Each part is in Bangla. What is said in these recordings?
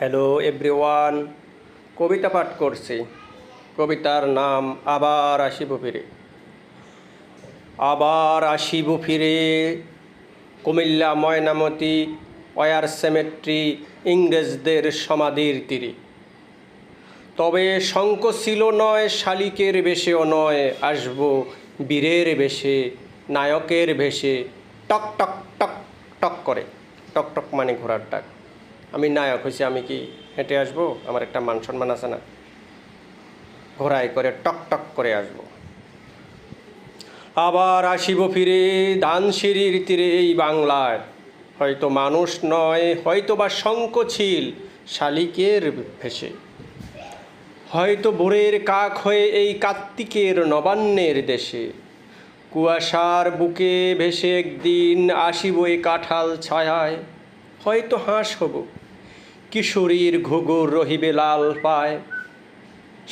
হ্যালো এভরিওয়ান, কবিতা পাঠ করছি। কবিতার নাম আবার আসিব ফিরে। আবার আসিব ফিরে কুমিল্লা ময়নামতি ওয়ার সেমেট্রি, ইংরেজদের সমাধির তীরে। তবে শঙ্খ ছিল নয়, শালিকের বেশেও নয়, আসব বীরের বেশে, নায়কের ভেসে। টক টক টক টক করে, টক টক মানে ঘোড়ার ডাক। আমি নায়ক হয়েছি, আমি কি হেঁটে আসবো? আমার একটা মান সম্মান আছে না? ঘোড়ায় করে টক টক করে আসব। আবার আসিব ফিরে ধানসিঁড়ির তীরে এই বাংলায়, হয়তো মানুষ নয়, হয়তো বা শঙ্খচিল শালিকের ভেসে, হয়তো ভোরের কাক হয়ে এই কার্তিকের নবান্নের দেশে। কুয়াশার বুকে ভেসে একদিন আসিব এই কাঁঠাল ছায়ায়, হয়তো হাঁস হব, কিশোরীর ঘুঘুর রহিবে লাল পায়।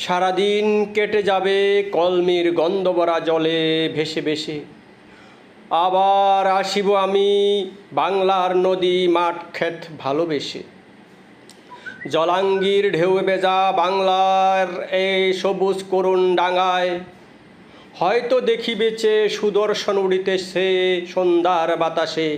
সারাদিন কেটে যাবে কলমির গন্ধভরা জলে ভেসে ভেসে। আবার আসিব আমি বাংলার নদী মাঠ ক্ষেত ভালোবেসে। জলাঙ্গির ঢেউ ভেজা বাংলার এই সবুজ করুণ ডাঙায়, হয়তো দেখি বেচে সুদর্শন উড়িতেছে সন্ধ্যার বাতাসে।